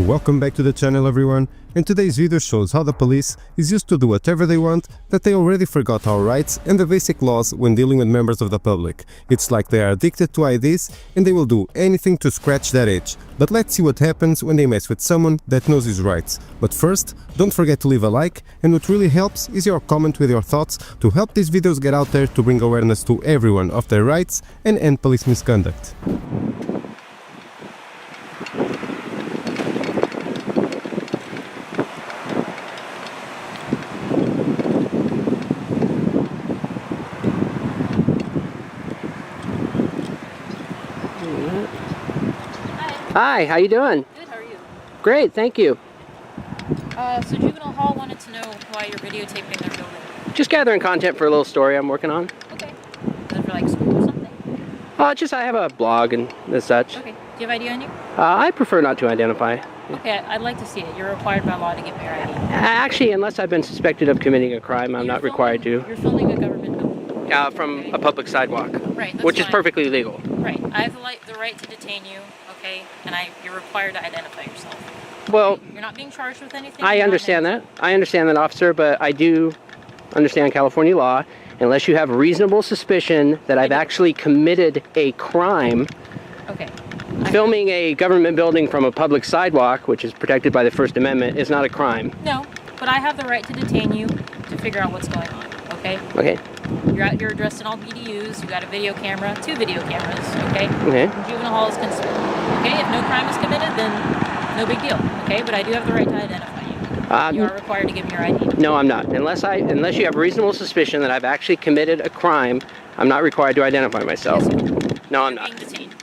Welcome back to the channel everyone, and today's video shows how the police is used to do whatever they want, that they already forgot our rights and the basic laws when dealing with members of the public. It's like they are addicted to IDs and they will do anything to scratch that itch. But let's see what happens when they mess with someone that knows his rights. But first, don't forget to leave a like, and what really helps is your comment with your thoughts to help these videos get out there to bring awareness to everyone of their rights and end police misconduct. Hi, how you doing? Good, how are you? Great, thank you. So Juvenile Hall wanted to know why you're videotaping their building. Just gathering content for a little story I'm working on. Okay. Is that for like school or something? I have a blog and such. Okay. Do you have ID on you? I prefer not to identify. Okay, I'd like to see it. You're required by law to give me your ID. Actually, unless I've been suspected of committing a crime, I'm not required to. You're filming a government building. From okay. a public sidewalk. Right, that's which is fine. perfectly legal. Right. I have the right to detain you, okay? And you're required to identify yourself. Well, you're not being charged with anything. I understand that. I understand that, officer, but I do understand California law. Unless you have reasonable suspicion that I've actually committed a crime, okay. Filming a government building from a public sidewalk, which is protected by the First Amendment, is not a crime. No, but I have the right to detain you to figure out what's going on, okay? Okay. You're addressed in all BDUs, you got a video camera, 2 video cameras, okay? Okay. And Juvenile Hall is concerned. Okay, if no crime is committed, then no big deal, okay? But I do have the right to identify you. You are required to give me your ID. No, I'm not. Unless you have reasonable suspicion that I've actually committed a crime, I'm not required to identify myself. Yes, no, I'm you're not. being detained.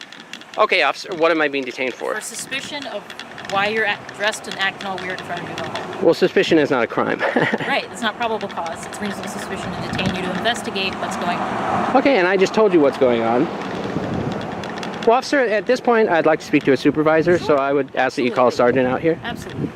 Okay, officer, what am I being detained for? For suspicion of why you're dressed and acting all weird in front of Juvenile Hall. Well, suspicion is not a crime. Right, it's not probable cause. It's reasonable suspicion to detain you to investigate what's going on. Okay, and I just told you what's going on. Well, officer, at this point, I'd like to speak to a supervisor, Sure. so I would ask that you call a sergeant out here. Absolutely.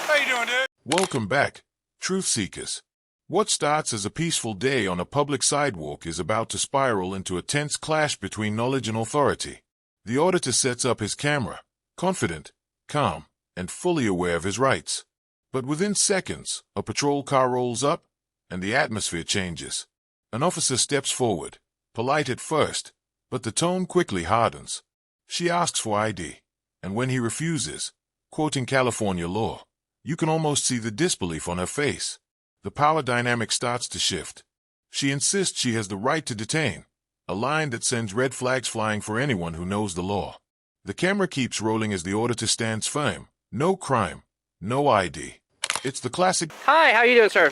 How you doing, dude? Welcome back, truth seekers. What starts as a peaceful day on a public sidewalk is about to spiral into a tense clash between knowledge and authority. The auditor sets up his camera, confident, calm, and fully aware of his rights. But within seconds, a patrol car rolls up, and the atmosphere changes. An officer steps forward, polite at first, but the tone quickly hardens. She asks for ID, and when he refuses, quoting California law, you can almost see the disbelief on her face. The power dynamic starts to shift. She insists she has the right to detain, a line that sends red flags flying for anyone who knows the law. The camera keeps rolling as the auditor stands firm. No crime, no ID. It's the classic. Hi, how you doing, sir?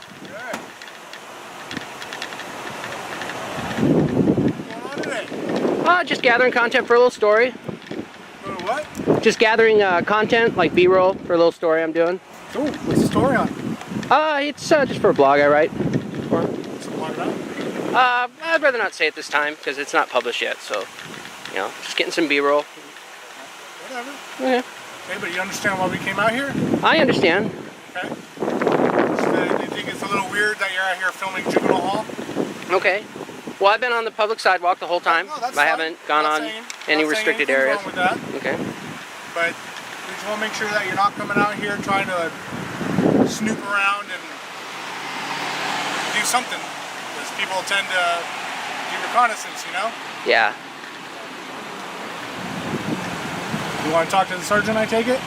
Good. What's going on today? Just gathering content for a little story. What? Just gathering content, like B-roll, for a little story I'm doing. Cool. What's the story on? It's just for a blog I write. What's the blog about? I'd rather not say it this time, because it's not published yet, so, just getting some B-roll. Whatever. Okay. Okay, but you understand why we came out here? I understand. Okay. Do you think it's a little weird that you're out here filming Juvenile Hall? Okay. Well, I've been on the public sidewalk the whole time. No, that's I fine. haven't gone Not on saying- any not saying restricted anything areas. wrong with that, Okay. but we just want to make sure that you're not coming out here trying to snoop around and do something, because people tend to do reconnaissance, you know? Yeah. You want to talk to the sergeant, I take it?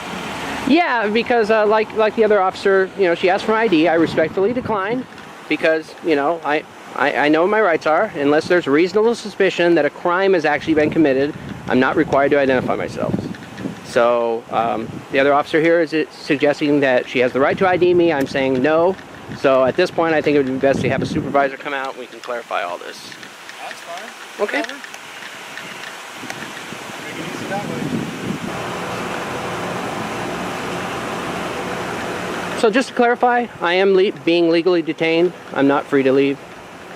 Yeah, because like the other officer, she asked for ID. I respectfully declined because, I know what my rights are. Unless there's reasonable suspicion that a crime has actually been committed, I'm not required to identify myself. So the other officer here is suggesting that she has the right to ID me. I'm saying no. So at this point, I think it would be best to have a supervisor come out and we can clarify all this. That's fine. Okay. Whatever. Make it easy that way. So just to clarify, I am being legally detained. I'm not free to leave.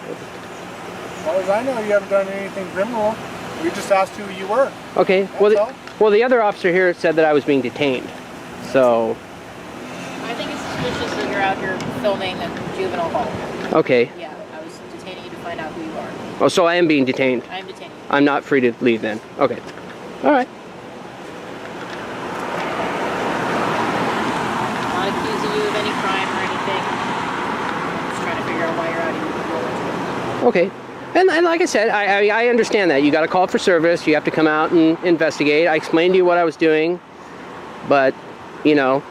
As far as I know, you haven't done anything criminal. We just asked who you were. Okay. Well, the other officer here said that I was being detained. So. I filming a juvenile hall. Okay. Yeah, I was detaining you to find out who you are. Oh, so I am being detained. I am detaining you. I'm not free to leave then. Okay. All right. I'm not accusing you of any crime or anything. I'm just trying to figure out why you're out here. Okay. And like I said, I understand that. You got a call for service. You have to come out and investigate. I explained to you what I was doing. But, you know,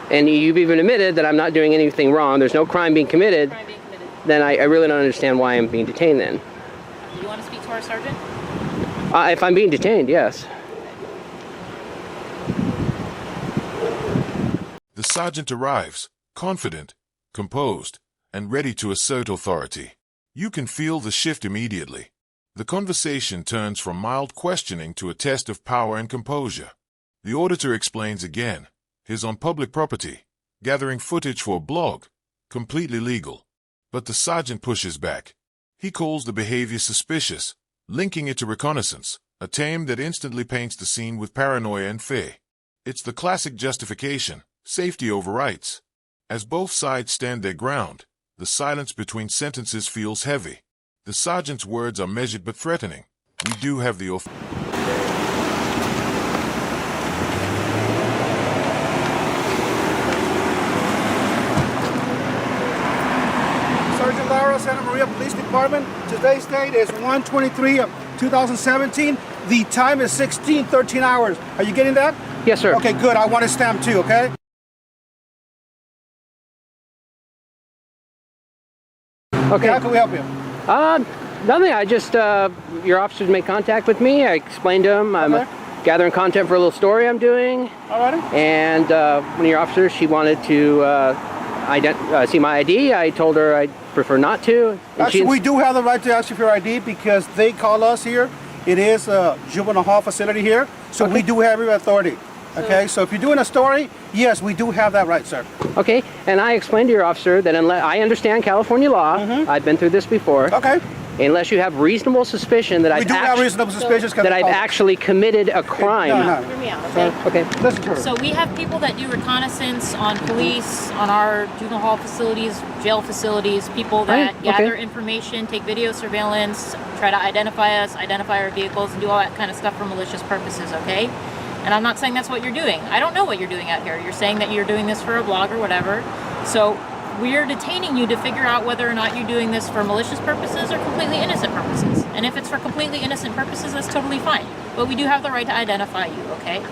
and you've even admitted that I'm not doing anything wrong. There's no crime being committed. Then I really don't understand why I'm being detained then. Do you want to speak to our sergeant? If I'm being detained, yes. The sergeant arrives, confident, composed, and ready to assert authority. You can feel the shift immediately. The conversation turns from mild questioning to a test of power and composure. The auditor explains again. He's on public property, gathering footage for a blog, completely legal. But the sergeant pushes back. He calls the behavior suspicious, linking it to reconnaissance, a term that instantly paints the scene with paranoia and fear. It's the classic justification, safety over rights. As both sides stand their ground, the silence between sentences feels heavy. The sergeant's words are measured but threatening. We do have the Sergeant Lara, Santa Maria Police Department. Today's date is 1/23 of 2017. The time is 16:13 hours. Are you getting that? Yes, sir. Okay, good. I want a stamp too, okay? Okay. How can we help you? Nothing. I just, your officers made contact with me. I explained to them I'm Okay. gathering content for a little story I'm doing. Alrighty. And one of your officers, she wanted to see my ID. I told her I'd prefer not to. And Actually, we do have the right to ask you for your ID because they call us here. It is a juvenile hall facility here, so we do have your authority. Okay, so if you're doing a story, yes, we do have that right, sir. Okay, and I explained to your officer that unless I understand California law, I've been through this before. Okay. Unless you have reasonable suspicion that We do have reasonable suspicions that I've actually committed a crime. No. Hear me out, So, okay? Okay. listen to her. So we have people that do reconnaissance on police, on our juvenile hall facilities, jail facilities, people that Right, gather okay. information, take video surveillance, try to identify us, identify our vehicles, and do all that kind of stuff for malicious purposes, okay? And I'm not saying that's what you're doing. I don't know what you're doing out here. You're saying that you're doing this for a blog or whatever. So we're detaining you to figure out whether or not you're doing this for malicious purposes or completely innocent purposes. And if it's for completely innocent purposes, that's totally fine. But we do have the right to identify you, okay?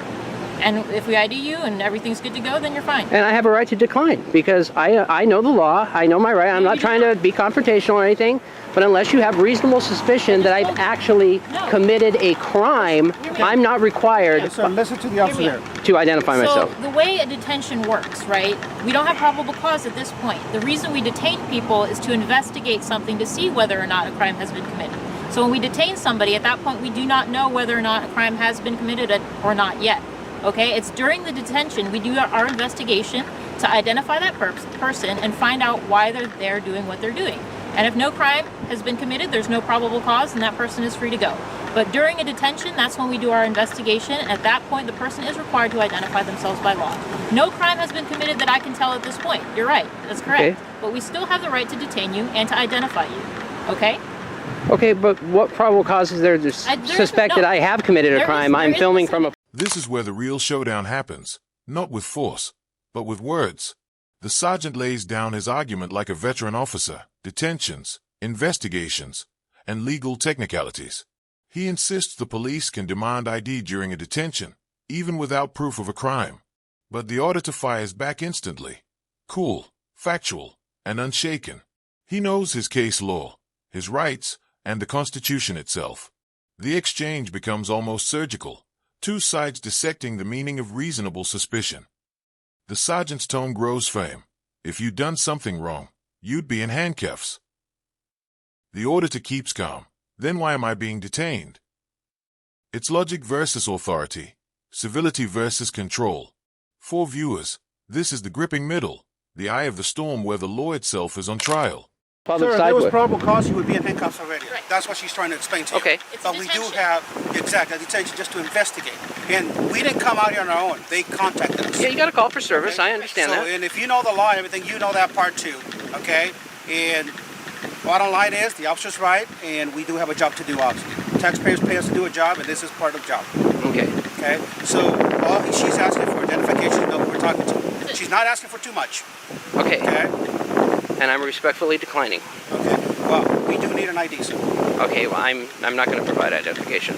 And if we ID you and everything's good to go, then you're fine. And I have a right to decline because I know the law. I know my right. I'm not trying to be confrontational or anything. But unless you have reasonable suspicion that I've actually committed a crime, I'm not required Yes, sir. Listen to the officer there. to identify myself. So the way a detention works, right? We don't have probable cause at this point. The reason we detain people is to investigate something to see whether or not a crime has been committed. So when we detain somebody, at that point we do not know whether or not a crime has been committed or not yet. Okay? It's during the detention we do our investigation to identify that person and find out why they're there doing what they're doing. And if no crime has been committed, there's no probable cause, and that person is free to go. But during a detention, that's when we do our investigation. At that point, the person is required to identify themselves by law. No crime has been committed that I can tell at this point. You're right. That's correct. Okay. But we still have the right to detain you and to identify you. Okay? Okay, but what probable cause is there to suspect that I have committed a crime? I'm filming from a... This is where the real showdown happens, not with force, but with words. The sergeant lays down his argument like a veteran officer: detentions, investigations, and legal technicalities. He insists the police can demand ID during a detention, even without proof of a crime. But the auditor fires back instantly. Cool, factual, and unshaken. He knows his case law, his rights, and the Constitution itself. The exchange becomes almost surgical, two sides dissecting the meaning of reasonable suspicion. The sergeant's tone grows firm. If you'd done something wrong, you'd be in handcuffs. The auditor keeps calm. Then why am I being detained? It's logic versus authority, civility versus control. For viewers, this is the gripping middle, the eye of the storm where the law itself is on trial. public Sir, if there was sidewalk. probable cause, you would be in handcuffs already. Right. That's what she's trying to explain to you. Okay. It's But we do detention. have, exactly, a detention just to investigate. And we didn't come out here on our own. They contacted us. Yeah, you got to call for service. Okay? I understand so, that. And if you know the law and everything, you know that part too. Okay? And bottom line is, the officer's right, and we do have a job to do, obviously. Taxpayers pay us to do a job, and this is part of the job. Okay. Okay? So all she's asking for identification to know who we're talking to. She's not asking for too much. Okay. Okay? And I'm respectfully declining. Okay. Well, we do need an ID, sir. Okay, well, I'm not going to provide identification.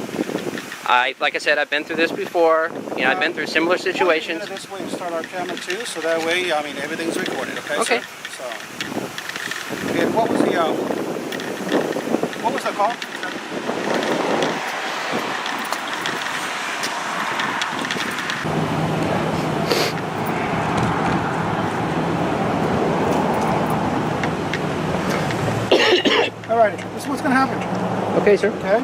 Like I said, I've been through this before. You know, I've been through similar situations. This way, start our camera too, so that way, I mean, everything's recorded. Okay. Okay. Sir? So, and what was the call? All right, this is what's going to happen. Okay, sir. Okay?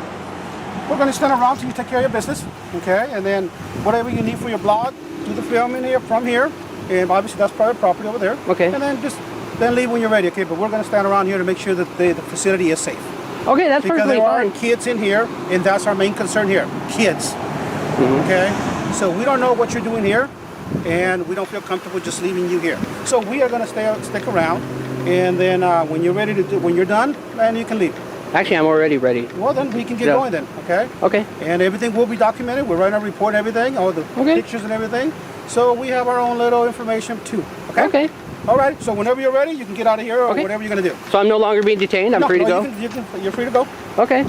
We're going to stand around till you take care of your business. Okay? And then whatever you need for your blog, do the filming here from here. And obviously that's private property over there. Okay. And then leave when you're ready. Okay? But we're going to stand around here to make sure that the facility is safe. Okay, that's Because perfectly there are fine. kids in here, and that's our main concern here. Kids. Okay? So we don't know what you're doing here, and we don't feel comfortable just leaving you here. So we are going to stick around. And then when you're done, then you can leave. Actually, I'm already ready. Well, then we can get Yeah. going then, okay? Okay. And everything will be documented. We're writing a report and everything, all the Okay. pictures and everything. So we have our own little information too, okay? Okay. All right, so whenever you're ready, you can get out of here or Okay. whatever you're going to do. So I'm no longer being detained. I'm free to go. You're free to go. Okay.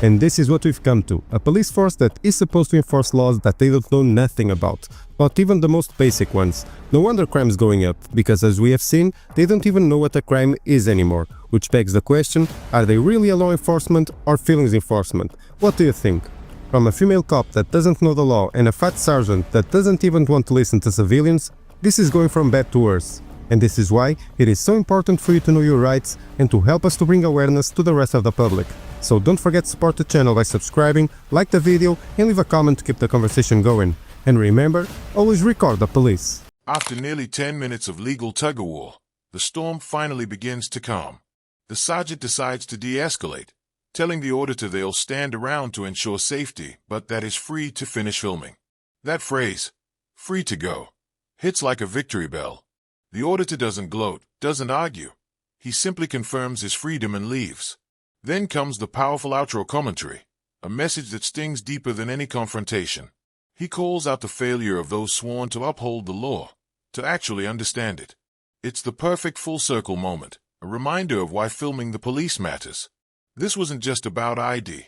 And this is what we've come to, a police force that is supposed to enforce laws that they don't know nothing about, not even the most basic ones. No wonder crime's going up, because as we have seen, they don't even know what a crime is anymore, which begs the question, are they really a law enforcement or feelings enforcement? What do you think? From a female cop that doesn't know the law and a fat sergeant that doesn't even want to listen to civilians, this is going from bad to worse. And this is why it is so important for you to know your rights and to help us to bring awareness to the rest of the public. So don't forget to support the channel by subscribing, like the video and leave a comment to keep the conversation going. And remember, always record the police. After nearly 10 minutes of legal tug-of-war, the storm finally begins to calm. The sergeant decides to de-escalate, telling the auditor they'll stand around to ensure safety, but that is free to finish filming. That phrase, free to go, hits like a victory bell. The auditor doesn't gloat, doesn't argue. He simply confirms his freedom and leaves. Then comes the powerful outro commentary, a message that stings deeper than any confrontation. He calls out the failure of those sworn to uphold the law, to actually understand it. It's the perfect full-circle moment, a reminder of why filming the police matters. This wasn't just about ID.